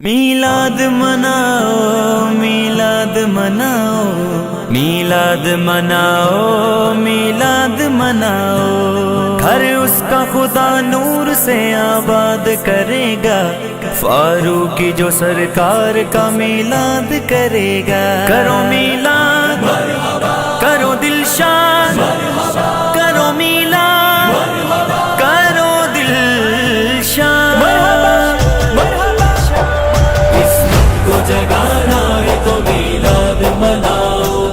میلاد مناؤ میلاد مناؤ میلاد مناؤ میلاد مناؤ، گھر اس کا خدا نور سے آباد کرے گا، فاروقی جو سرکار کا میلاد کرے گا۔ کرو میلاد کرو دل شاد، کرو میلاد کرو دل شاد۔ جگانا ہے تو میلاد مناؤ،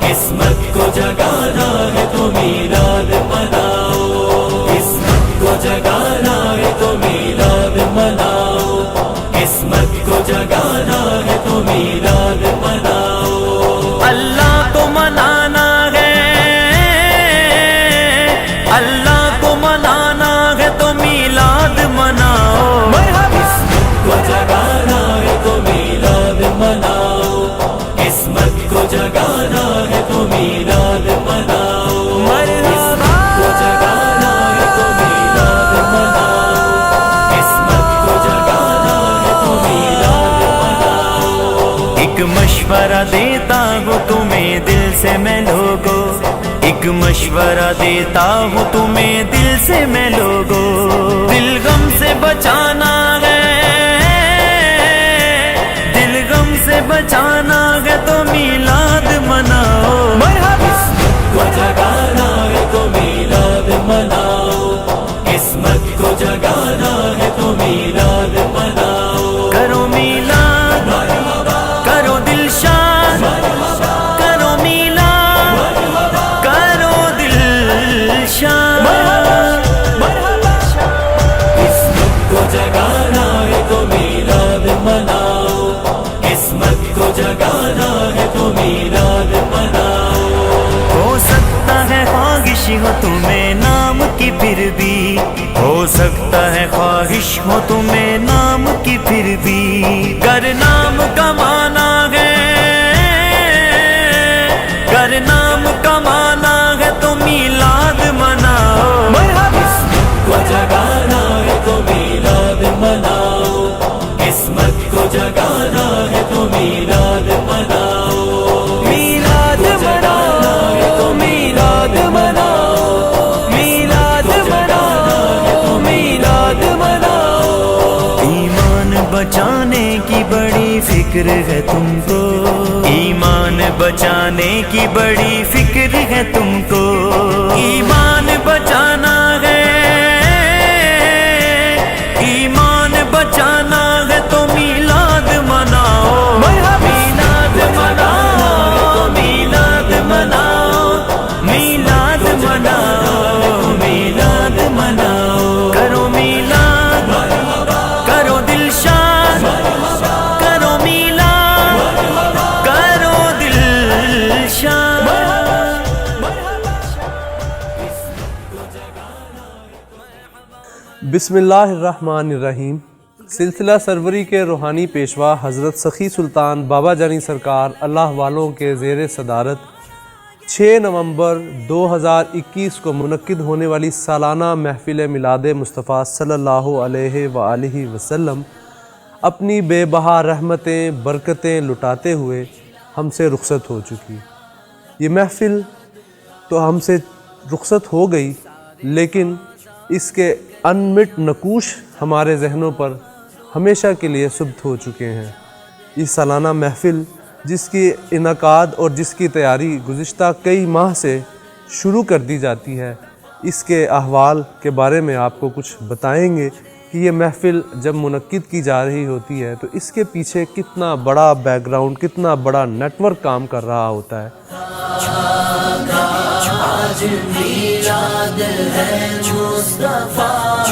قسمت کو جگانا ہے تو میلاد مناؤ، قسمت کو جگانا ہے تو میلاد مناؤ، قسمت کو جگانا ہے تو میلاد مناؤ۔ اللہ کو منانا ہے، اللہ کو منانا ہے تو میلاد مناؤ، قسمت کو جگانا ہے تو میلاد مناؤ، قسمت کو جگانا ہے تو میلاد مناؤ، قسمت کو جگانا ہے تو میلاد مناؤ، قسمت کو جگانا ہے تو میلاد مناؤ۔ ایک مشورہ دیتا ہوں تمہیں دل سے میں لوگوں، ایک مشورہ دیتا ہوں تمہیں دل سے میں لوگوں، دل غم سے بچانا ہے، سے بچانا ہے تو میلاد مناؤ، قسمت کو جگانا ہے تو میلاد مناؤ، قسمت کو جگانا ہے تو میلاد مناؤ۔ کرو میلاد کرو دل شاد، کرو میلاد کرو دل شاد، قسمت کو جگانا ہے تو میلاد مناؤ، قسمت کو جگانا ہے تو میلاد مناؤ۔ ہو سکتا ہے خواہش ہو تمہیں نام کی پھر بھی، ہو سکتا ہے خواہش ہو تمہیں نام کی پھر بھی، گر نام کمانا ہے، گر نام کمانا ہے تو میلاد مناؤ، قسمت کو جگانا ہے تو میلاد مناؤ، قسمت کو جگانا ہے تو میلاد مناؤ، میلاد منانا ہے تو میلاد مناؤ، میلاد منانا ہے تو میلاد مناؤ۔ ایمان بچانے کی بڑی فکر ہے تم کو، ایمان بچانے کی بڑی فکر ہے تم کو، ایمان بچانا ہے، ایمان بچانا ہے تو میلاد مناؤ، میلاد مناؤ، میلاد مناؤ، میلاد مناؤ، میلاد مناؤ۔ کرو میلاد کرو دل شاد، کرو میلاد کرو دل شاد۔ بسم اللہ الرحمن الرحیم۔ سلسلہ سروری کے روحانی پیشوا حضرت سخی سلطان بابا جانی سرکار اللہ والوں کے زیر صدارت 6 نومبر 2021 کو منعقد ہونے والی سالانہ محفل میلاد مصطفیٰ صلی اللہ علیہ وآلہ وسلم اپنی بے بہا رحمتیں برکتیں لٹاتے ہوئے ہم سے رخصت ہو چکی۔ یہ محفل تو ہم سے رخصت ہو گئی، لیکن اس کے انمٹ نقوش ہمارے ذہنوں پر ہمیشہ کے لیے ثبت ہو چکے ہیں۔ یہ سالانہ محفل جس کی انعقاد اور جس کی تیاری گزشتہ کئی ماہ سے شروع کر دی جاتی ہے، اس کے احوال کے بارے میں آپ کو کچھ بتائیں گے کہ یہ محفل جب منعقد کی جا رہی ہوتی ہے تو اس کے پیچھے کتنا بڑا بیک گراؤنڈ، کتنا بڑا نیٹ ورک کام کر رہا ہوتا ہے۔ آج میلاد ہے مصطفیٰ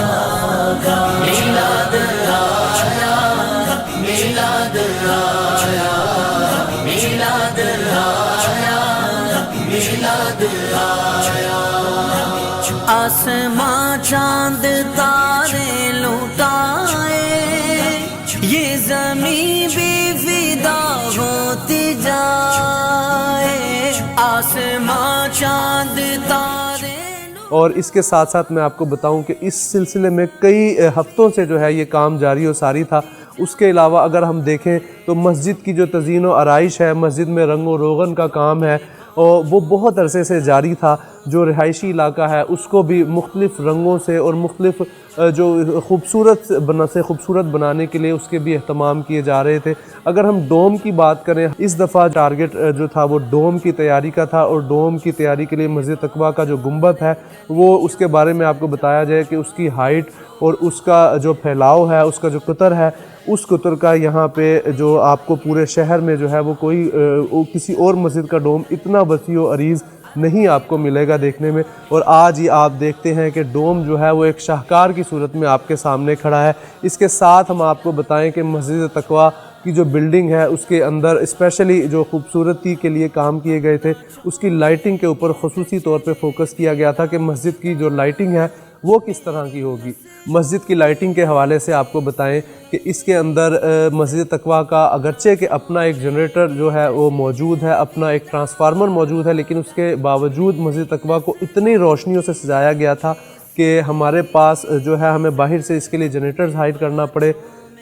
کا، میلاد آیا، میلاد آیا، میلاد آیا، میلاد آیا۔ آسمان چاند تارے لٹائے، یہ زمین بھی فدا ہوتی جائے، آسمان چاند تارے۔ اور اس کے ساتھ ساتھ میں آپ کو بتاؤں کہ اس سلسلے میں کئی ہفتوں سے جو ہے یہ کام جاری و ساری تھا، उसके अलावा अगर हम देखें तो मस्जिद की जो तज़ीन व आराइश है, मस्जिद में रंग व रोगन का काम है, और वो बहुत अरसे से जारी था। जो रिहायशी इलाका है उसको भी मुख्तलिफ़ रंगों से और मुख्तलिफ़ जो खूबसूरत बनाने के लिए उसके भी अहतमाम किए जा रहे थे। अगर हम डोम की बात करें, इस दफ़ा टारगेट जो था वो डोम की तैयारी का था, और डोम की तैयारी के लिए मस्जिद तकवा का जो गुंबद है वो, उसके बारे में आपको बताया जाए कि उसकी हाइट और उसका जो फैलाव है, उसका जो कुतर है, उस कुतर का यहाँ पे जो आपको पूरे शहर में जो है वो कोई किसी और मस्जिद का डोम इतना वसी व अरीज़ नहीं आपको मिलेगा देखने में। और आज ही आप देखते हैं कि डोम जो है वो एक शाहकार की सूरत में आपके सामने खड़ा है। इसके साथ हम आपको बताएं कि मस्जिद तकवा की जो बिल्डिंग है उसके अंदर स्पेशली जो खूबसूरती के लिए काम किए गए थे, उसकी लाइटिंग के ऊपर ख़ुसूसी तौर पे फोकस किया गया था कि मस्जिद की जो लाइटिंग है वो किस तरह की होगी। मस्जिद की लाइटिंग के हवाले से आपको बताएं कि इसके अंदर मस्जिद तकवा का अगरचे कि अपना एक जनरेटर जो है वो मौजूद है, अपना एक ट्रांसफार्मर मौजूद है, लेकिन उसके बावजूद मस्जिद तकवा को इतनी रोशनियों से सजाया गया था कि हमारे पास जो है हमें बाहर से इसके लिए जनरेटर्स हायर करना पड़े।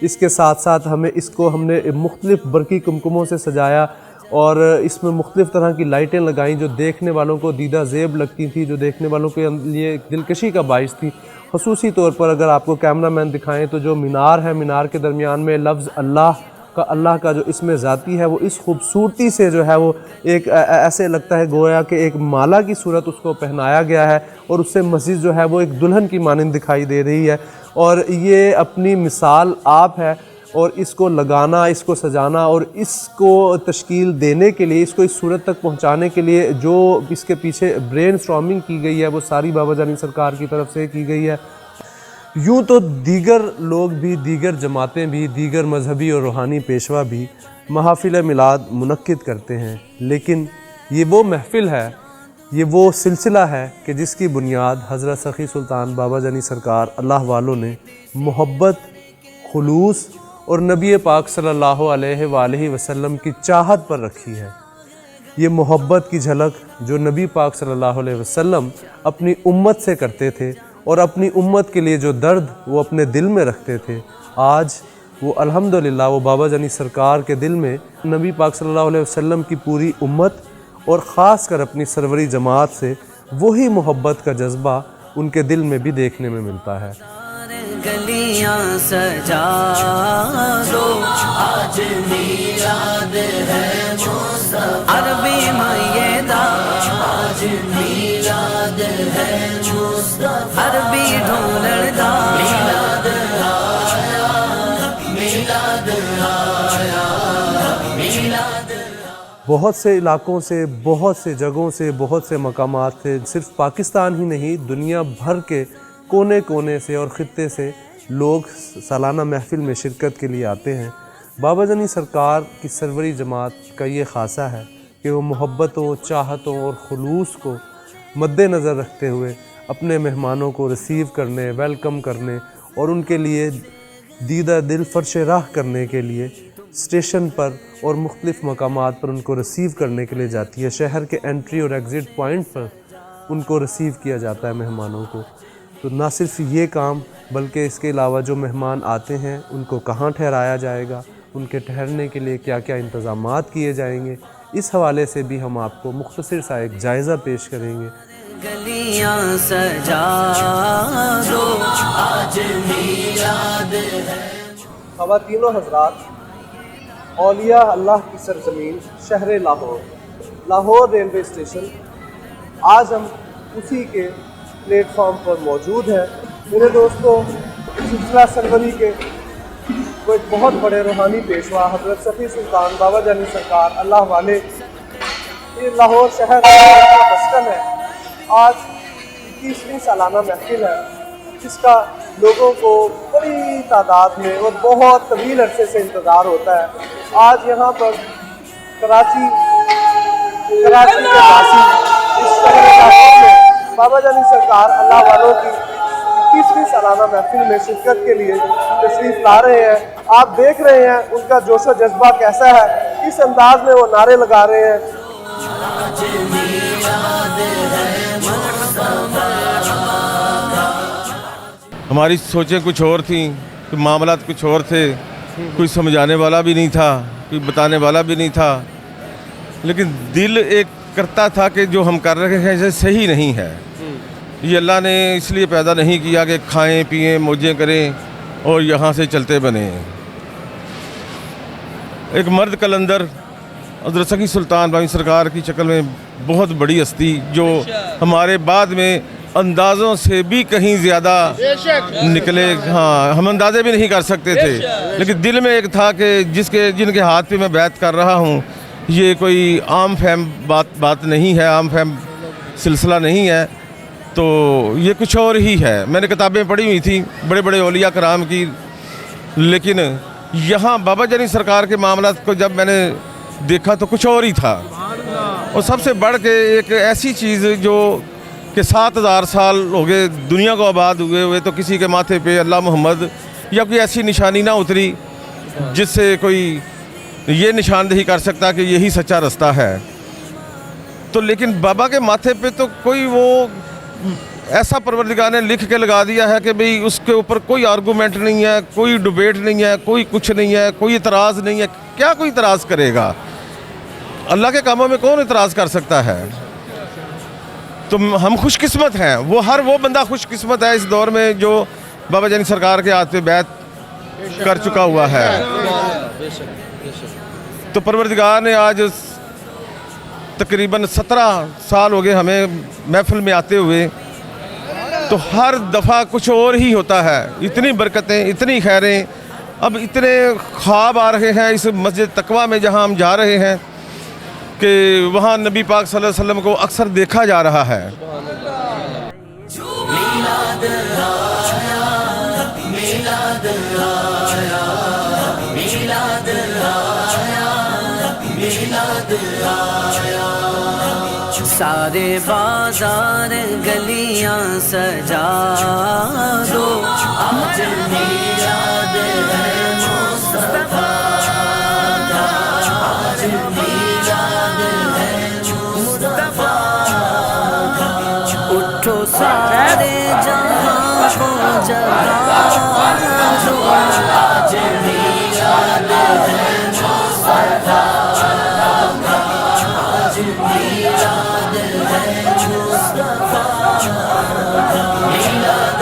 इसके साथ साथ हमने मुख्तलिफ़ बरकी कुमकुमों से सजाया, और इसमें मुख्तलिफ़ तरह की लाइटें लगाई जो देखने वालों को दीदा ज़ेब लगती थी, जो देखने वालों के लिए दिलकशी का बाइस थी। ख़ुसूसी तौर पर अगर आपको कैमरा मैन दिखाएँ तो जो मीनार है, मीनार के दरमियान में लफ्ज़ अल्लाह का जो इसमें ज़ाती है वो इस खूबसूरती से जो है वो एक ऐसे लगता है गोया कि एक माला की सूरत उसको पहनाया गया है, और उससे मस्जिद जो है वो एक दुल्हन की मानंद दिखाई दे रही है। और ये अपनी मिसाल आप है, और इसको लगाना, इसको सजाना और इसको तश्कील देने के लिए, इसको इस सूरत तक पहुंचाने के लिए जो इसके पीछे ब्रेन स्टॉर्मिंग की गई है वो सारी बाबा जानी सरकार की तरफ से की गई है। यूँ तो दीगर लोग भी, दीगर जमातें भी, दीगर मजहबी और रूहानी पेशवा भी महफ़िल मिलाद मुनक्किद करते हैं, लेकिन ये वो महफ़िल है, ये वो सिलसिला है कि जिसकी बुनियाद हज़रत सखी सुल्तान बाबा जानी सरकार अल्लाह वालों ने मोहब्बत, खुलूस और नबी पाक सल्लल्लाहु अलैहि वसल्लम की चाहत पर रखी है। ये मोहब्बत की झलक जो नबी पाक सल्लल्लाहु अलैहि वसल्लम अपनी उम्मत से करते थे, और अपनी उम्मत के लिए जो दर्द वो अपने दिल में रखते थे, आज वो अल्हम्दुलिल्लाह वो बाबा जानी सरकार के दिल में नबी पाक सल्लल्लाहु अलैहि वसल्लम की पूरी उम्मत और ख़ास कर अपनी सरवरी जमात से वही मोहब्बत का जज्बा उनके दिल में भी देखने में मिलता है। गलियां सजा दो, आज मीलाद है मुस्तफा, अरबी मयदा आज मीलाद है मुस्तफा, अरबी ढोलदा मीलाद आया, मीलाद आया, मीलाद। बहुत से इलाकों से, बहुत से जगहों से, बहुत से मकामात से, सिर्फ पाकिस्तान ही नहीं दुनिया भर के कोने कोने से और ख़ित्ते से लोग सालाना महफ़िल में शिरकत के लिए आते हैं। बाबा जानी सरकार की सरवरी जमात का ये ख़ासा है कि वो मोहब्बतों, चाहतों और खुलूस को मद्देनज़र रखते हुए अपने मेहमानों को रिसीव करने, वेलकम करने और उनके लिए दीदा दिल फ़र्श राह करने के लिए स्टेशन पर और मुख्तलिफ़ मकामात पर उनको रिसीव करने के लिए जाती है। शहर के एंट्री और एग्ज़िट पॉइंट पर उनको रिसीव किया जाता है मेहमानों को। तो ना सिर्फ ये काम, बल्कि इसके अलावा जो मेहमान आते हैं उनको कहाँ ठहराया जाएगा, उनके ठहरने के लिए क्या क्या इंतज़ामात किए जाएंगे, इस हवाले से भी हम आपको मुख्तसर सा एक जायज़ा पेश करेंगे। गलियां सजा दो, आज मीलाद है। ख़वातीनो हज़रात, औलिया अल्लाह की सरज़मीन शहर लाहौर रेलवे स्टेशन, आज हम उसी के प्लेटफॉर्म पर मौजूद है। मेरे दोस्तों, सिलसिला सरवरी के वो एक बहुत बड़े रूहानी पेशवा हज़रत सफ़ी सुल्तान बाबा जानी सरकार अल्लाह वाले, ये लाहौर शहर का बस्टन है। आज 21वीं सालाना महफिल है, जिसका लोगों को बड़ी तादाद में और बहुत तवील अरसे से इंतज़ार होता है। आज यहाँ पर कराची के वासी इस शहर में बाबा जानी सरकार अल्लाह वालों की 21वीं सालाना महफिल में शिरकत के लिए तशरीफ़ ला रहे हैं। आप देख रहे हैं उनका जोश व जज्बा कैसा है, किस अंदाज में वो नारे लगा रहे हैं। हमारी सोचें कुछ और थी, मामलात कुछ और थे, कोई समझाने वाला भी नहीं था, कोई बताने वाला भी नहीं था, लेकिन दिल एक करता था कि जो हम कर रहे हैं ये सही नहीं है। ये अल्लाह ने इसलिए पैदा नहीं किया कि खाएं पिएं मौजें करें और यहाँ से चलते बने। एक मर्द कलंदर हज़रत सखी सुल्तान बावी सरकार की शक्ल में बहुत बड़ी हस्ती, जो हमारे बाद में अंदाज़ों से भी कहीं ज़्यादा निकले। हाँ, हम अंदाज़े भी नहीं कर सकते थे, लेकिन दिल में एक था कि जिनके हाथ पे मैं बैत कर रहा हूँ, ये कोई आम फहम बात नहीं है, आम फहम सिलसिला नहीं है, तो ये कुछ और ही है। मैंने किताबें पढ़ी हुई थी बड़े बड़े औलिया कराम की, लेकिन यहाँ बाबा जानी सरकार के मामला को जब मैंने देखा तो कुछ और ही था। और सबसे बढ़ के एक ऐसी चीज़ जो कि 7000 साल हो गए दुनिया को आबाद हुए हुए, तो किसी के माथे पे अल्लाह मोहम्मद या कोई ऐसी निशानी ना उतरी जिससे कोई ये निशानदेही कर सकता कि यही सच्चा रास्ता है। तो लेकिन बाबा के माथे पे तो कोई वो ऐसा परवरदिगार ने लिख के लगा दिया है कि भाई उसके ऊपर कोई आर्गूमेंट नहीं है, कोई डिबेट नहीं है, कोई कुछ नहीं है, कोई इतराज़ नहीं है। क्या कोई इतराज़ करेगा? अल्लाह के कामों में कौन इतराज़ कर सकता है? तो हम खुशकिस्मत हैं, वो बंदा खुशकिस्मत है इस दौर में जो बाबा जानी सरकार के हाथ पे बैत कर चुका हुआ है। तो परवरदिगार ने आज तकरीबन 17 साल हो गए हमें महफिल में आते हुए, तो हर दफ़ा कुछ और ही होता है। इतनी बरकतें, इतनी खैरें, अब इतने ख्वाब आ रहे हैं इस मस्जिद तकवा में जहां हम जा रहे हैं कि वहां नबी पाक सल्लल्लाहु अलैहि वसल्लम को अक्सर देखा जा रहा है। सारे बाजार गलियां सजा दो, आज मिलाद है मुस्तफा का, आज मिलाद है मुस्तफा का। उठो सारे जहां को जगा दो, आज मिलाद है मुस्तफा का, आज मिलाद है मुस्तफा का, मिलाद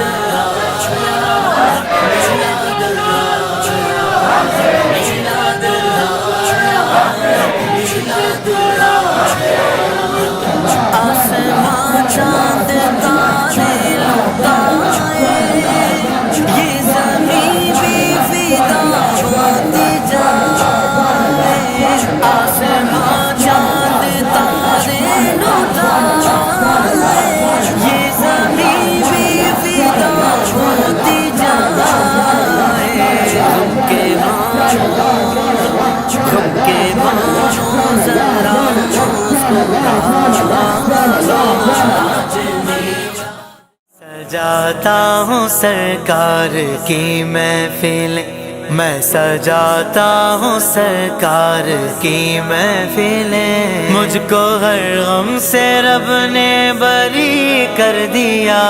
आसमां चांद तारे लुटाए, ये ज़मीं भी फिदा होती जाए। आसमां चांद तारे लुटाए, ये ज़मीं भी फिदा होती जाए। रुके मानो ज़रा सजाता हूँ सरकार की महफिल, मैं सजाता हूँ सरकार की महफिलें। मुझको हर गम से रब ने बरी कर दिया,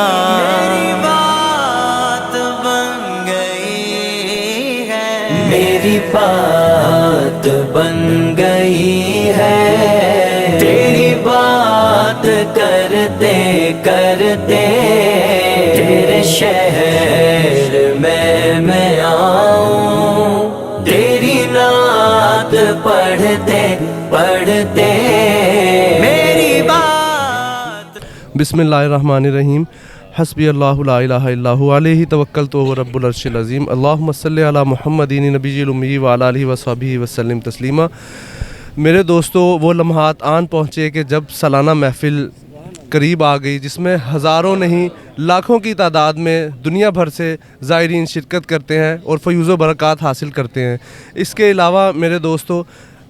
मेरी बात बन गई है, मेरी बात बन गई है। तेरी बात करते करते तेरे शहर में मैं आऊं, तेरी नात पढ़ते पढ़ते मेरी बात। बिस्मिल्लाहिर्रहमानिर्रहीम। हस्बी अल्लाहु ला इलाहा इल्ला हु अलैहि तवक्कलतु व रब्बुल अर्शिल अज़ीम। अल्लाहुम्मा सल्लि अला मुहम्मदिन नबिय्यिल उम्मी व अला आलिहि व सहबिहि वसल्लम तस्लीमा। मेरे दोस्तों, वो लम्हात आन पहुँचे कि जब सालाना महफ़िल करीब आ गई, जिसमें हज़ारों नहीं लाखों की तादाद में दुनिया भर से ज़ायरीन शिरकत करते हैं और फ़यूज़ व बरक़ात हासिल करते हैं। इसके अलावा मेरे दोस्तों,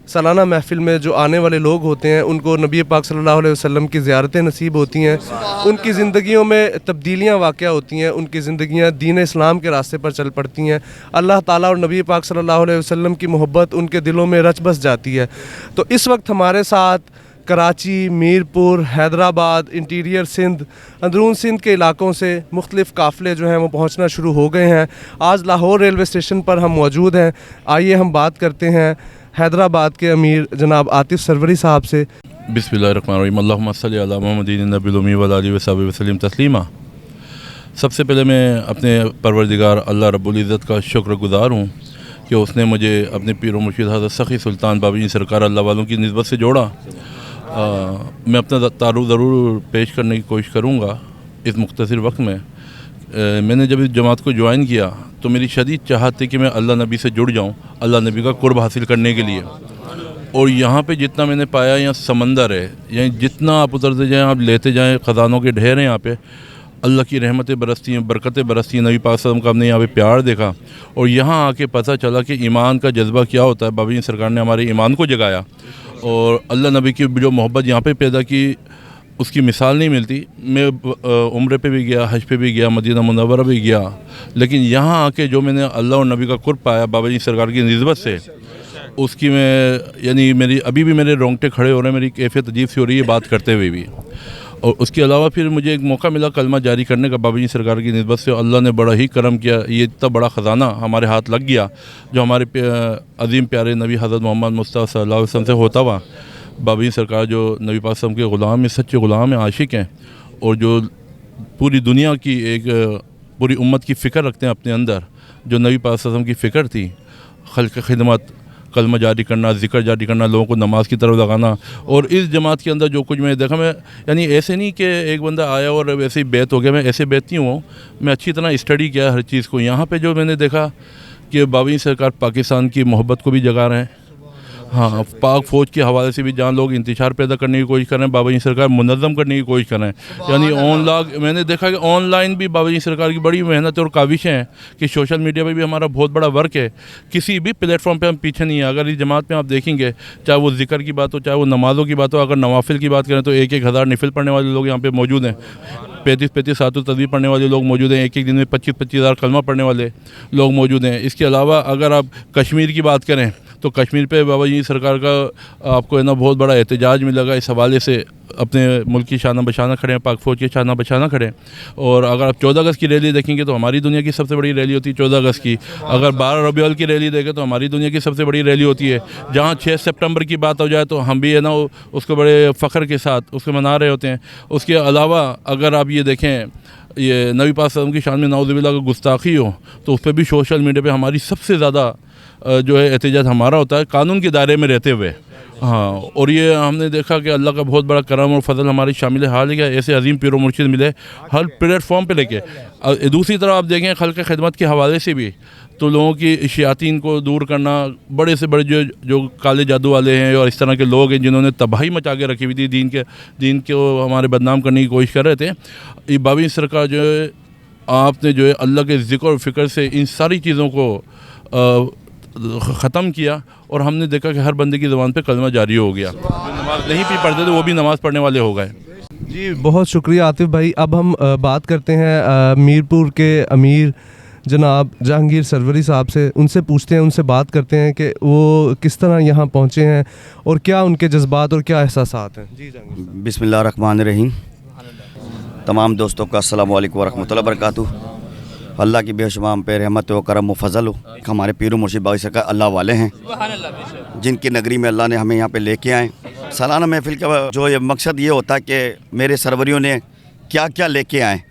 सालाना महफ़िल में जो आने वाले लोग होते हैं उनको नबी पाक सल्लल्लाहु अलैहि वसल्लम की ज़ियारतें नसीब होती हैं, उनकी ज़िंदगियों में तब्दीलियाँ वाक़या होती हैं, उनकी ज़िंदगियाँ दीन इस्लाम के रास्ते पर चल पड़ती हैं। अल्लाह ताला और नबी पाक सल्लल्लाहु अलैहि वसल्लम की मोहब्बत उनके दिलों में रच बस जाती है। तो इस वक्त हमारे साथ कराची, मीरपुर, हैदराबाद, इंटीरियर सिंध, अंदरून सिंध के इलाकों से मुख्तलिफ़ काफ़िले जो हैं वो पहुँचना शुरू हो गए हैं। आज लाहौर रेलवे स्टेशन पर हम मौजूद हैं। आइए हम बात करते हैं हैदराबाद के अमीर जनाब आतिफ़ सरवरी साहब से। बिस्मिल्लाहिर्रहमानिर्रहीम, अल्लाहुम्मा सल्ली अला मुहम्मदिन नबिल उम्मी व आलिहि व सहबिहि वसल्लम तस्लीमा। सबसे पहले मैं अपने परवरदिगार अल्लाह रब्बुल इज़्ज़त का शुक्रगुज़ार हूँ कि उसने मुझे अपने पीर व मुर्शिद हज़रत सखी सुल्तान बाबा सरकार अल्लाह वालों की निस्बत से जोड़ा। मैं अपना तारुफ ज़रूर पेश करने की कोशिश करूँगा इस मुख्तसर वक्त में। मैंने जब इस जमात को ज्वाइन किया तो मेरी शदीद चाहत थी कि मैं अल्लाह नबी से जुड़ जाऊँ, अल्लाह नबी का कुर्ब हासिल करने के लिए। और यहाँ पे जितना मैंने पाया, यहाँ समंदर है, यहाँ जितना आप उतरते जाएँ, आप लेते जाएँ, ख़जानों के ढेर हैं यहाँ पे। अल्लाह की रहमतें बरसती हैं, बरकतें बरसती हैं। नबी पाक सल्लल्लाहु अलैहि वसल्लम का हमने यहाँ पे प्यार देखा और यहाँ आके पता चला कि ईमान का जज्बा क्या होता है। बाबा जी सरकार ने हमारे ईमान को जगाया और अल्लाह नबी की जो मोहब्बत यहाँ पे पैदा की, उसकी मिसाल नहीं मिलती। मैं उम्रे पे भी गया, हज पे भी गया, मदीना मुनव्वरा भी गया, लेकिन यहाँ आके जो मैंने अल्लाह और नबी का कुर्ब पाया बाबा जी सरकार की निस्बत से, उसकी मैं यानी मेरी अभी भी मेरे रोंगटे खड़े हो रहे हैं, मेरी कैफियत अजीब सी हो रही है बात करते हुए भी। और उसके अलावा फिर मुझे एक मौका मिला कलमा जारी करने का बाबा जी सरकार की निस्बत से। अल्लाह ने बड़ा ही करम किया, ये इतना बड़ा ख़जाना हमारे हाथ लग गया जो हमारे अजीम प्यारे नबी हज़रत मोहम्मद मुस्तफ़ा सल्लल्लाहु अलैहि वसल्लम से होता हुआ। बाबा जी सरकार जो नबी पाक सल्लल्लाहु अलैहि वसल्लम के ग़ुलाम हैं, सच्चे ग़ुलाम हैं, आशिक हैं, और जो पूरी दुनिया की पूरी उम्मत की फ़िक्र रखते हैं अपने अंदर, जो नबी पाक सल्लल्लाहु अलैहि वसल्लम की फ़िक्र थी, खल्क़ खिदमत, कलमा जारी करना, ज़िक्र जारी करना, लोगों को नमाज की तरफ लगाना। और इस जमात के अंदर जो कुछ मैंने देखा, मैं यानी ऐसे नहीं कि एक बंदा आया और वैसे ही बैत हो गया, मैं ऐसे बैत नहीं हूँ, मैं अच्छी तरह स्टडी किया हर चीज़ को। यहाँ पे जो मैंने देखा कि बाबा जी सरकार पाकिस्तान की मोहब्बत को भी जगा रहे हैं। हाँ, पाक फ़ौज के हवाले से भी जहाँ लोग इंतशार पैदा करने की कोशिश कर रहे हैं, बाबा जी सरकार मुनज़्ज़म करने की कोशिश कर रहे हैं। यानी मैंने देखा कि ऑनलाइन भी बाबा जी सरकार की बड़ी मेहनत और काविशें हैं कि सोशल मीडिया पे भी हमारा बहुत बड़ा वर्क है। किसी भी प्लेटफॉर्म पे हम पीछे नहीं हैं। अगर इस जमात में आप देखेंगे, चाहे वो ज़िक्र की बात हो, चाहे वो नमाज़ों की बात हो, अगर नवाफिल की बात करें तो 1-1 हज़ार नफिल पढ़ने वाले लोग यहाँ पे मौजूद हैं। 35-35 सातुल तस्बीह पढ़ने वाले लोग मौजूद हैं। एक दिन में 25-25 हज़ार कलमा पढ़ने वाले लोग मौजूद हैं। इसके अलावा अगर आप कश्मीर की बात करें तो कश्मीर पे बाबा जी सरकार का आपको है ना बहुत बड़ा एहतजाज मिलेगा। इस हवाले से अपने मुल्क की शाना बशाना खड़े हैं, पाक फ़ौज की शाना बशाना खड़े हैं। और अगर आप 14 अगस्त की रैली देखेंगे तो हमारी दुनिया की सबसे बड़ी रैली होती है 14 अगस्त की। अगर 12 रबीउल की रैली देखें तो हमारी दुनिया की सबसे बड़ी रैली होती है। जहाँ 6 सितंबर की बात हो जाए तो हम भी है ना उसको बड़े फ़ख्र के साथ उसको मना रहे होते हैं। उसके अलावा अगर आप ये देखें, ये नबी पाक सल्लल्लाहु अलैहि वसल्लम की शान में नाउज़ुबिल्लाह का गुस्ताखी हो तो उस पर भी सोशल मीडिया पे हमारी सबसे ज़्यादा जो है एहतजाज हमारा होता है, कानून के दायरे में रहते हुए। हाँ, और ये हमने देखा कि अल्लाह का बहुत बड़ा करम और फजल हमारी शामिल हाल है, ऐसे अजीम पीर व मुर्शिद मिले हर प्लेटफॉर्म पे लेके। दूसरी तरफ आप देखें खल्क़ खिदमत के हवाले से भी तो लोगों की शयातीन को दूर करना, बड़े से बड़े जो काले जादू वाले हैं और इस तरह के लोग हैं जिन्होंने तबाही मचा के रखी हुई थी, दीन को हमारे बदनाम करने की कोशिश कर रहे थे। ये बाबा जी सरकार जो है, आपने जो है अल्लाह के ज़िक्र और फ़िक्र से इन सारी चीज़ों को ख़त्म किया और हमने देखा कि हर बंदे की ज़बान पे कलमा जारी हो गया। जो नमाज नहीं भी पढ़ते थे वो भी नमाज़ पढ़ने वाले हो गए। जी, बहुत शुक्रिया आतिफ़ भाई। अब हम बात करते हैं मीरपुर के अमीर जनाब जहांगीर सरवरी साहब से। उनसे पूछते हैं, उनसे बात करते हैं कि वो किस तरह यहाँ पहुँचे हैं और क्या उनके जज्बात और क्या एहसासात हैं। जी जहांगीर। बिस्मिल्लाहिर्रहमानिर्रहीम। तमाम दोस्तों का अस्सलाम वालेकुम व रहमतुल्लाहि व बरकातुहू। अल्लाह की बेशुमार पे रहमत व करम व फजल हो। हमारे पीर व मुर्शिद बाबा सरकार अल्लाह वाले हैं, जिनकी नगरी में अल्लाह ने हमें यहाँ पे लेके आए। सालाना महफिल का जो ये मकसद ये होता है कि मेरे सरवरियों ने क्या क्या लेके आए।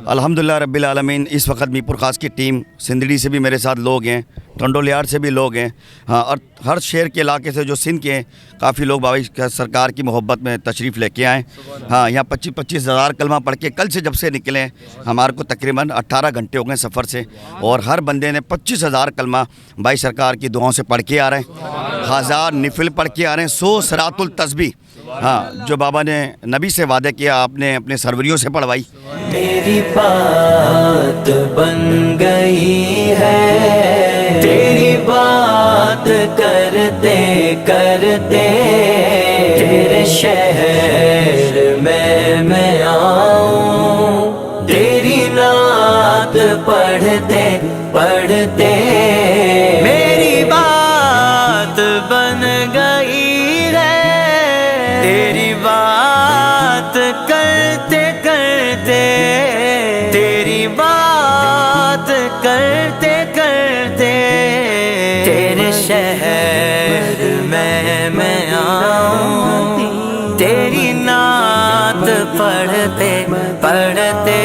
अल्हम्दुलिल्लाह रब्बिल आलमीन। इस वक्त मीरपुर ख़ास की टीम सिंदड़ी से भी मेरे साथ लोग हैं, टंडोलियार से भी लोग हैं। हाँ, और हर शहर के इलाके से जो सिंध के हैं काफ़ी लोग बाबा सरकार की मोहब्बत में तशरीफ़ लेके आए। हाँ, यहाँ 25-25 हज़ार कलमा पढ़ के कल से जब से निकले हमारे को तकरीबन 18 घंटे हो गए सफ़र से, और हर बंदे ने 25 हज़ार कलमा भाई सरकार की दुआओं से पढ़ के आ रहे हैं, 1000 नफिल पढ़ के आ रहे हैं, 100 सरातुल तस्बीह। हाँ, जो बाबा ने नबी से वादे किया आपने अपने सरवरियों से पढ़वाई। तेरी बात बन गई है, तेरी बात करते करते तेरे शहर में मैं आऊं, तेरी नात पढ़ते पढ़ते मेरी बात बन गई है, तेरी میں آؤں تیری نعت پڑھتے پڑھتے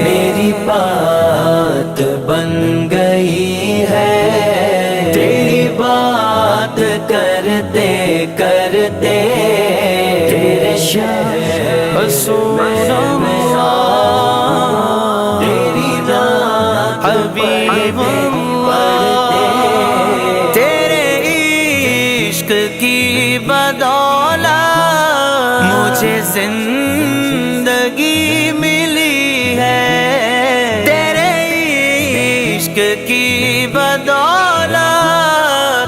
میری بات بن گئی ہے تیری بات کرتے کرتے تیرے شہر میں آؤں تیری نعت حبیب کی بدولت مجھے زندگی ملی ہے تیرے عشق کی بدولت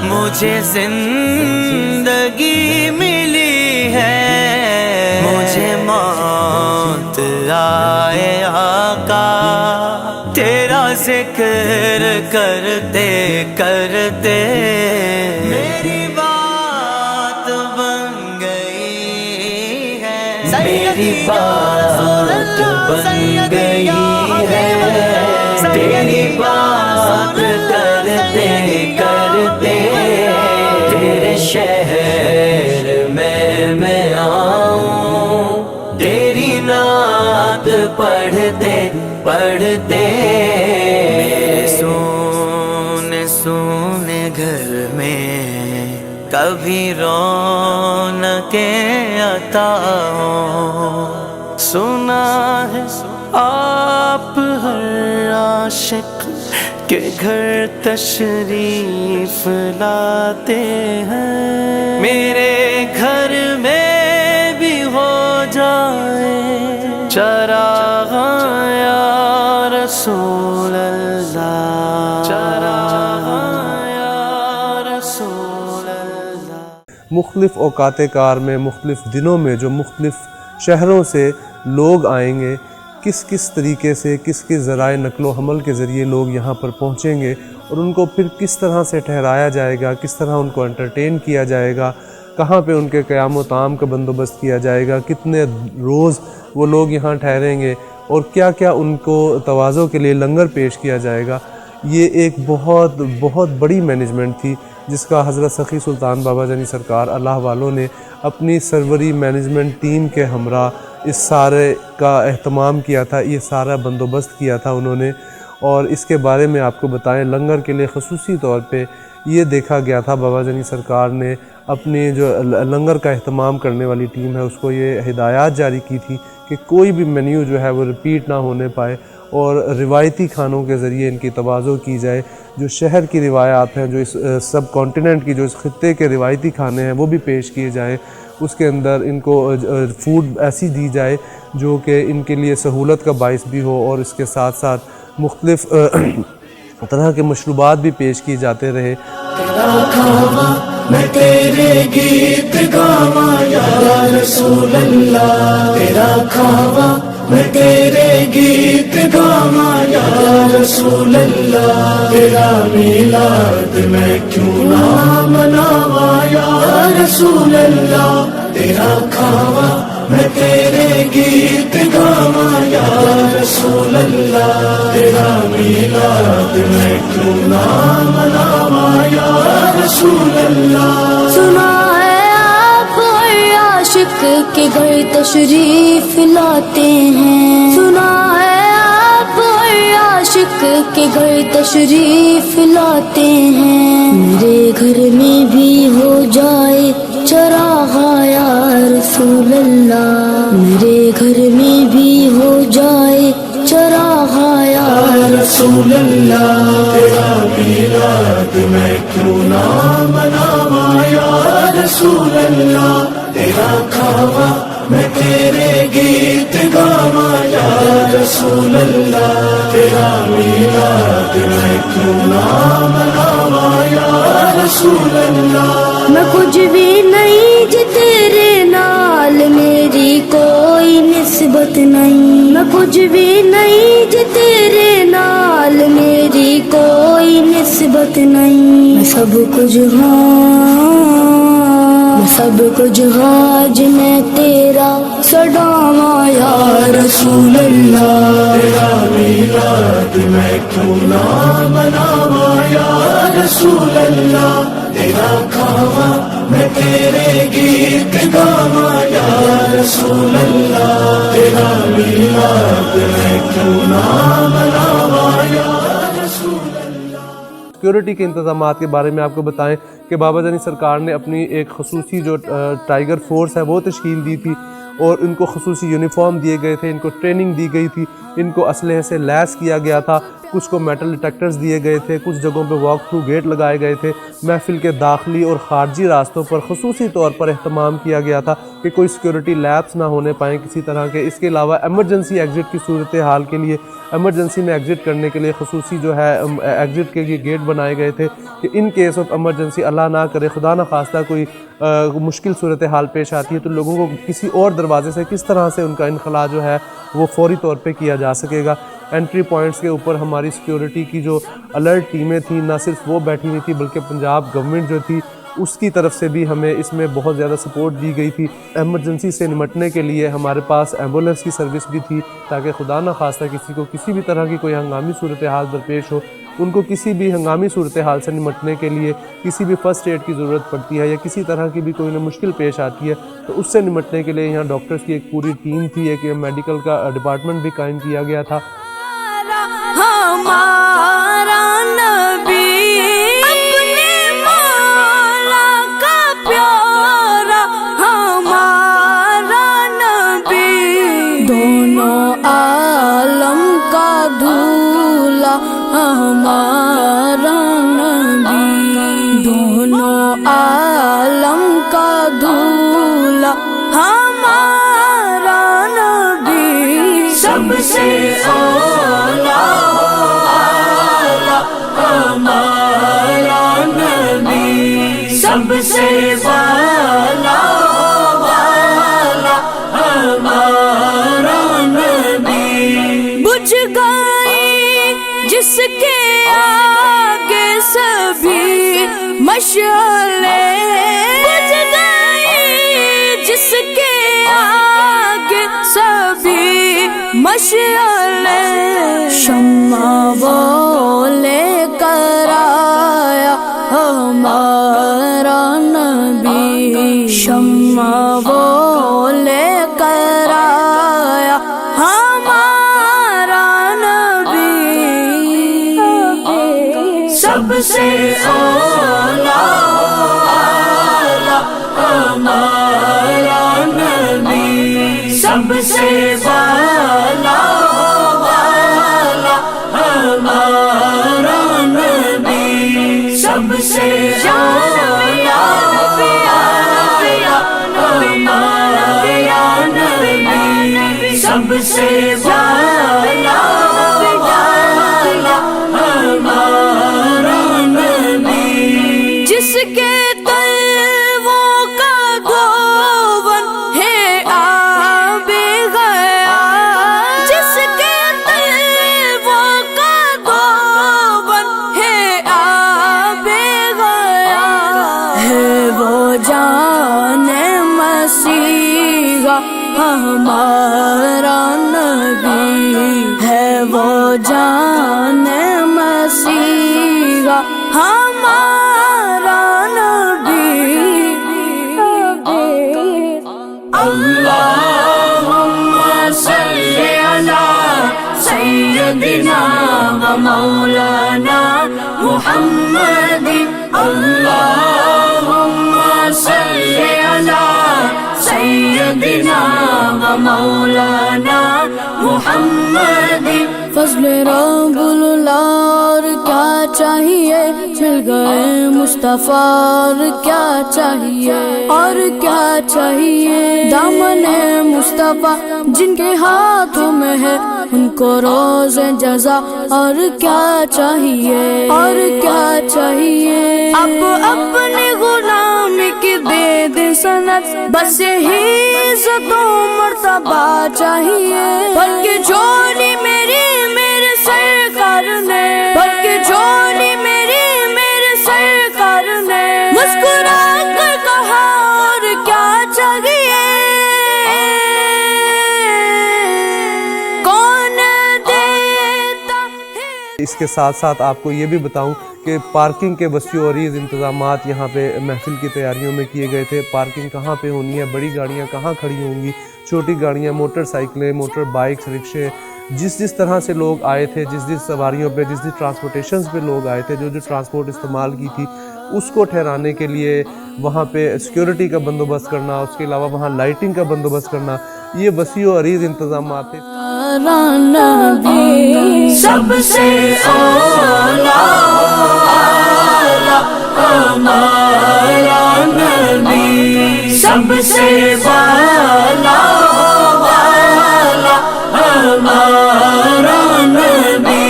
مجھے زندگی ملی ہے مجھے موت آئے آقا تیرا ذکر کرتے کرتے میری میری بات بن گئی ہے تیری بات کرتے کرتے تیرے شہر میں آؤں تیری نعت پڑھتے پڑھتے میرے سونے سونے گھر میں کبھی رونقیں عطا ہوں سنا ہے آپ ہر عاشق کے گھر تشریف لاتے ہیں میرے گھر میں بھی ہو جائے چراغ یا رسول اللہ چراغ یا رسول اللہ مختلف اوقات کار میں مختلف دنوں میں جو مختلف شہروں سے لوگ آئیں گے کس کس طریقے سے کس ذرائع نقل و حمل کے ذریعے لوگ یہاں پر پہنچیں گے اور ان کو پھر کس طرح سے ٹھہرایا جائے گا کس طرح ان کو انٹرٹین کیا جائے گا کہاں پہ ان کے قیام و طعام کا بندوبست کیا جائے گا کتنے روز وہ لوگ یہاں ٹھہریں گے اور کیا کیا ان کو تواضع کے لیے لنگر پیش کیا جائے گا یہ ایک بہت بڑی مینجمنٹ تھی جس کا حضرت سخی سلطان بابا جانی سرکار اللہ والوں نے اپنی سروری مینجمنٹ ٹیم کے ہمراہ اس سارے کا اہتمام کیا تھا یہ سارا بندوبست کیا تھا انہوں نے اور اس کے بارے میں آپ کو بتائیں لنگر کے لیے خصوصی طور پہ یہ دیکھا گیا تھا بابا جانی سرکار نے اپنی جو لنگر کا اہتمام کرنے والی ٹیم ہے اس کو یہ ہدایات جاری کی تھی کہ کوئی بھی مینیو جو ہے وہ رپیٹ نہ ہونے پائے اور روایتی کھانوں کے ذریعے ان کی تواضع کی جائے جو شہر کی روایات ہیں جو اس سب کانٹیننٹ کی جو اس خطے کے روایتی کھانے ہیں وہ بھی پیش کیے جائیں اس کے اندر ان کو فوڈ ایسی دی جائے جو کہ ان کے لیے سہولت کا باعث بھی ہو اور اس کے ساتھ ساتھ مختلف طرح کے مشروبات بھی پیش کیے جاتے رہے میں تیرے گیت گاواں یا رسول اللہ تیرا کھاواں میں تیرے گیت گاواں یا رسول اللہ تیرا میلاد میں کیوں نہ مناواں یا رسول اللہ تیرا کھاواں میں تیرے گیت گاواں یا رسول اللہ تیرا میلاد میں کیوں نہ مناواں یا رسول اللہ سنا ہے آپ عاشق کے گھر تشریف لاتے ہیں سنا ہے آپ عاشق کے گھر تشریف لاتے ہیں میرے گھر میں بھی ہو جائے چراغ یا رسول اللہ میرے گھر میں بھی ہو جائے چراغ یا رسول اللہ تیرا میلاد میں کیوں نہ مناواں یا رسول اللہ تیرا کھاواں میں تیرے گیت گاواں یا رسول اللہ تیرا میلاد میں کیوں نہ مناواں یا رسول اللہ میں کچھ بھی نہیں جی تیرے نال میری کوئی نسبت نہیں میں کچھ بھی نہیں جی تیرے نال میری کوئی نسبت نہیں میں سب کچھ سب کچھ حاج میں تیرا سڈاواں یا رسول اللہ تیرا میلاد میں کیوں نہ مناواں یا رسول اللہ تیرا کھاواں ہے تیرے گیت گانا یا رسول اللہ، تیرا میلاد ہے کیوں نہ مناوا یا رسول اللہ۔ سیکیورٹی کے انتظامات کے بارے میں آپ کو بتائیں کہ بابا جانی سرکار نے اپنی ایک خصوصی جو ٹائیگر فورس ہے وہ تشکیل دی تھی، اور ان کو خصوصی یونیفارم دیے گئے تھے، ان کو ٹریننگ دی گئی تھی، ان کو اسلحے سے لیس کیا گیا تھا، کچھ کو میٹل ڈیٹیکٹرز دیے گئے تھے، کچھ جگہوں پہ واک تھرو گیٹ لگائے گئے تھے، محفل کے داخلی اور خارجی راستوں پر خصوصی طور پر اہتمام کیا گیا تھا کہ کوئی سیکیورٹی لیپس نہ ہونے پائیں کسی طرح کے۔ اس کے علاوہ ایمرجنسی ایگزٹ کی صورتحال کے لیے، ایمرجنسی میں ایگزٹ کرنے کے لیے خصوصی جو ہے ایگزٹ کے لیے گیٹ بنائے گئے تھے کہ ان کیس آف ایمرجنسی اللہ نہ کرے خدا نخواستہ کوئی مشکل صورتحال پیش آتی ہے تو لوگوں کو کسی اور دروازے سے کس طرح سے ان کا انخلاء جو ہے وہ فوری طور پہ کیا جا سکے گا۔ انٹری پوائنٹس کے اوپر ہماری سیکیورٹی کی جو الرٹ ٹیمیں تھیں، نہ صرف وہ بیٹھی ہوئی تھی بلکہ پنجاب گورنمنٹ جو تھی اس کی طرف سے بھی ہمیں اس میں بہت زیادہ سپورٹ دی گئی تھی۔ ایمرجنسی سے نمٹنے کے لیے ہمارے پاس ایمبولینس کی سروس بھی تھی تاکہ خدا نخواستہ کسی کو کسی بھی طرح کی کوئی ہنگامی صورتحال درپیش ہو، ان کو کسی بھی ہنگامی صورتحال سے نمٹنے کے لیے کسی بھی فرسٹ ایڈ کی ضرورت پڑتی ہے یا کسی طرح کی بھی کوئی انہیں مشکل پیش آتی ہے تو اس سے نمٹنے کے لیے یہاں ڈاکٹرز کی ایک پوری ٹیم تھی، ایک میڈیکل کا ڈپارٹمنٹ بھی قائم کیا گیا تھا۔ ہمارا نبی اپنے مولا کا پیارا، ہمارا نبی دونوں عالم کا دولہا، ہمارا نبی دونوں عالم کا دولہا، ہمارا نبی سب سے اولا ہمارا نبی، سب سے والا والا ہمارا نبی۔ بجھ گئی جس کے آگے سبھی مشعلیں، بجھ گئی جس کے آگے سبھی مشعلیں، شمع وہ لے کر آیا ہمارا نبی، شمع وہ لے کر آیا ہمارا نبی، سب سے اولا ہمارا نبی، سب سے والا والا ہمارا نبی، سب سے اولا ہمارا نبی، سب سے والا والا ہمارا نبی، جس کے تلووں کا گوبن ہے آب گیا، جس کے تلووں کا گوبن ہے آب گیا، ہے وہ جان مسیحا ہمارا نبی، ہے وہ جان مسیحا ہمارا نبی۔ اللہم صلی علی سیدنا و مولانا محمد، اللہم صلی علی سیدنا و مولانا محمد۔ فضل رب اللہ کیا چاہیے، مل گئے مصطفیٰ اور کیا چاہیے، اور کیا چاہیے، دامن مصطفیٰ جن کے ہاتھوں میں ہے ان کو روز جزا، اور کیا چاہیے، اور کیا چاہیے، اب اپنے غلام کی دے دے سند، بس ہی عزت و مرتبہ چاہیے، بلکہ جوڑی میری میرے سرکار نے، بلکہ جوڑی میری میرے سرکار نے مسکرا کر کہا اور کیا چاہیے، کون دیتا ہے۔ اس کے ساتھ ساتھ آپ کو یہ بھی بتاؤں کہ پارکنگ کے وسیع و عریض انتظامات یہاں پہ محفل کی تیاریوں میں کیے گئے تھے. پارکنگ کہاں پہ ہونی ہے, بڑی گاڑیاں کہاں کھڑی ہوں گی, چھوٹی گاڑیاں, موٹر سائیکلیں, موٹر بائکس, رکشے, جس طرح سے لوگ آئے تھے, جس سواریوں پہ, جس ٹرانسپورٹیشنز پہ لوگ آئے تھے, جو ٹرانسپورٹ استعمال کی تھی, اس کو ٹھہرانے کے لیے وہاں پہ سیکیورٹی کا بندوبست کرنا, اس کے علاوہ وہاں لائٹنگ کا بندوبست کرنا, یہ وسیع و عریض انتظامات تھے. سب سے اولا ہمارا نبی, سب سے والا ہمارا نبی,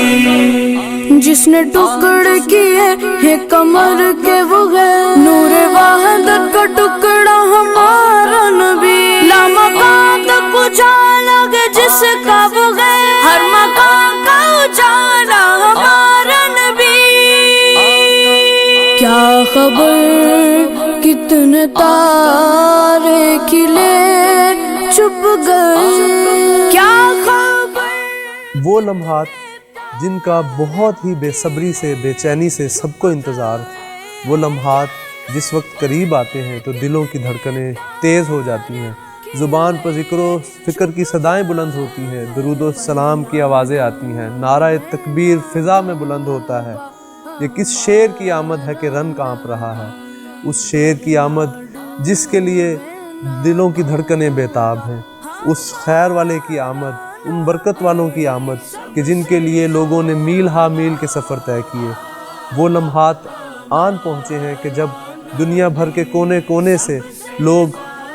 جس نے ٹکڑ کیے ہیں کمر کے وہ ہے نور وحدت کا ٹکڑا ہمارا نبی. لامکان تک اجالا گے جس کا وہ ہے, ہر مکان کا اجالا ہمارا نبی. کیا خبر کتنے تارے کھلے چھپ گئے, کیا خبر. وہ لمحات جن کا بہت ہی بے صبری سے, بے چینی سے سب کو انتظار, وہ لمحات جس وقت قریب آتے ہیں تو دلوں کی دھڑکنیں تیز ہو جاتی ہیں, زبان پر ذکر و فکر کی صدائیں بلند ہوتی ہیں, درود و سلام کی آوازیں آتی ہیں, نعرہ تکبیر فضا میں بلند ہوتا ہے. یہ کس شیر کی آمد ہے کہ رن کانپ رہا ہے, اس شیر کی آمد جس کے لیے دلوں کی دھڑکنیں بیتاب ہیں, اس خیر والے کی آمد, ان برکت والوں کی آمد کہ جن کے لیے لوگوں نے میل ہا میل کے سفر طے کیے. وہ لمحات آن پہنچے ہیں کہ جب دنیا بھر کے کونے کونے سے لوگ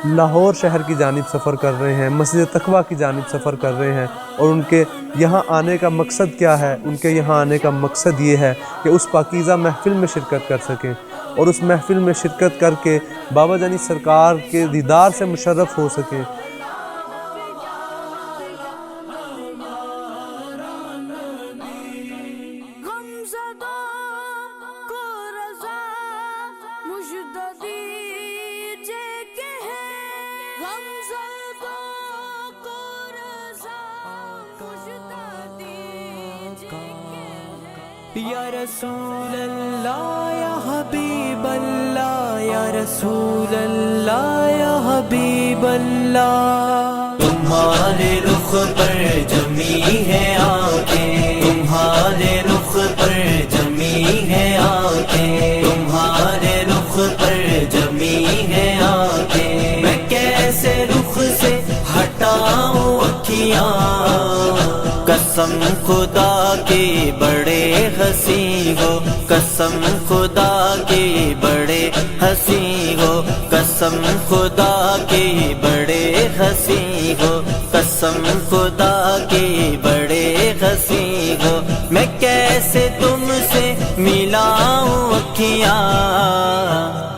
لاہور شہر کی جانب سفر کر رہے ہیں, مسجد تقویٰ کی جانب سفر کر رہے ہیں, اور ان کے یہاں آنے کا مقصد کیا ہے؟ ان کے یہاں آنے کا مقصد یہ ہے کہ اس پاکیزہ محفل میں شرکت کر سکیں, اور اس محفل میں شرکت کر کے بابا جانی سرکار کے دیدار سے مشرف ہو سکیں. یا رسول اللہ یا حبیب اللہ, یا رسول اللہ یا حبیب اللہ. تمہارے رخ پر جمی ہے آنکھیں, تمہارے رخ پر جمی ہے آنکھیں, تمہارے رخ پر جمی ہے آنکھیں. میں کیسے رخ سے ہٹاؤں اکھیاں, قسم خدا کی بڑے ہنسی ہو, قسم خدا کی بڑے ہنسی ہو, قسم خدا کی بڑے ہنسی ہو, قسم خدا کی بڑے ہنسی ہو. میں کیسے تم سے ملاؤں اکھیاں,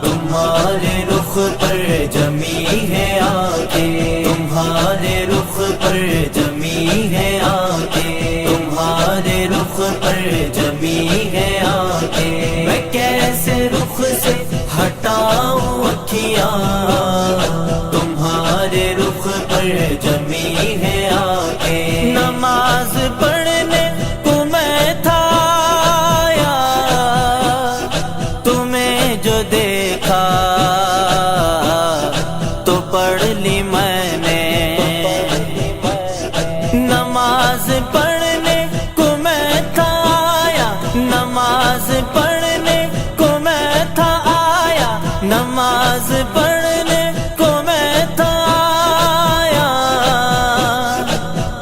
تمہارے رخ پر جمی ہے آنکھیں, تمہارے رخ پر جمی ہے آنکھیں, تمہارے رخ پر جمی ہے آنکھیں. میں کیسے رخ سے ہٹاؤں اکھیاں, تمہارے رخ پر جمی ہے آنکھیں. نماز پڑھنے کو میں تھا آیا, تمہیں جو دیکھا تو پڑھ لی میں نے. نماز پڑھنے کو میں تھا آیا, نماز پڑھنے کو میں تھا آیا, نماز پڑھنے کو میں تھا آیا.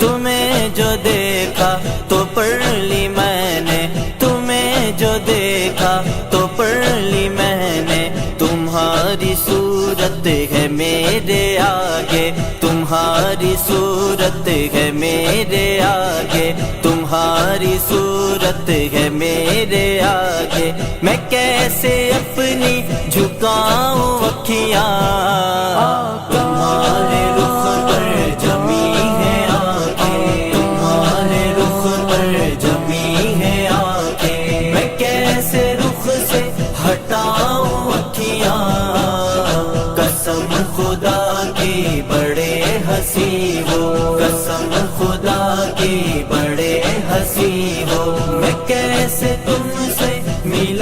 تمہیں جو دیکھا تو پڑھ لی میں نے, تمہیں جو دیکھا تو پڑھ لی میں نے. تمہاری صورت ہے میرے آگے, تمہاری صورت ہے میرے آگے, تمہاری صورت ہے میرے آگے. میں کیسے اپنی جھکاؤں اکھیاں, تمہارے رخ پر جمی ہے آنکھیں, تمہارے رخ پر جمی ہے آنکھیں. میں کیسے رخ سے ہٹاؤں اکھیاں, قسم خدا کی بڑے ہنسی ہو, قسم خدا کی بڑے ہنسی ہو. میں کیسے تم سے ملا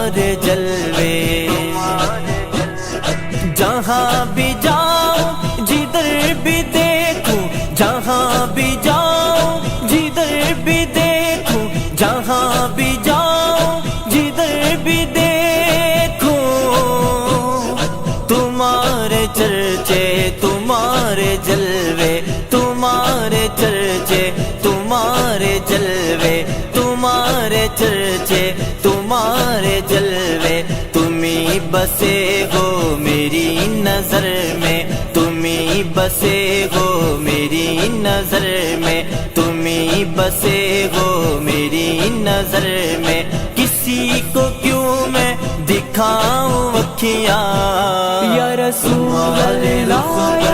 तुम्हारे जलवे, जहाँ भी जाऊं जिधर भी देखूं, जहाँ भी जाऊं जिधर भी देखूं, जहाँ भी जाऊं जिधर भी देखूं, तुम्हारे चर्चे तुम्हारे जलवे, तुम्हारे चर्चे तुम्हारे जलवे, तुम्हारे चर्चे तुम्हारे जलवे, तुम्ही बसे हो मेरी नजर में, तुम्ही बसे हो मेरी नजर में, तुम्ही बसे हो मेरी नजर में, किसी को क्यों मैं दिखाऊं अखियां, या रसूल अल्लाह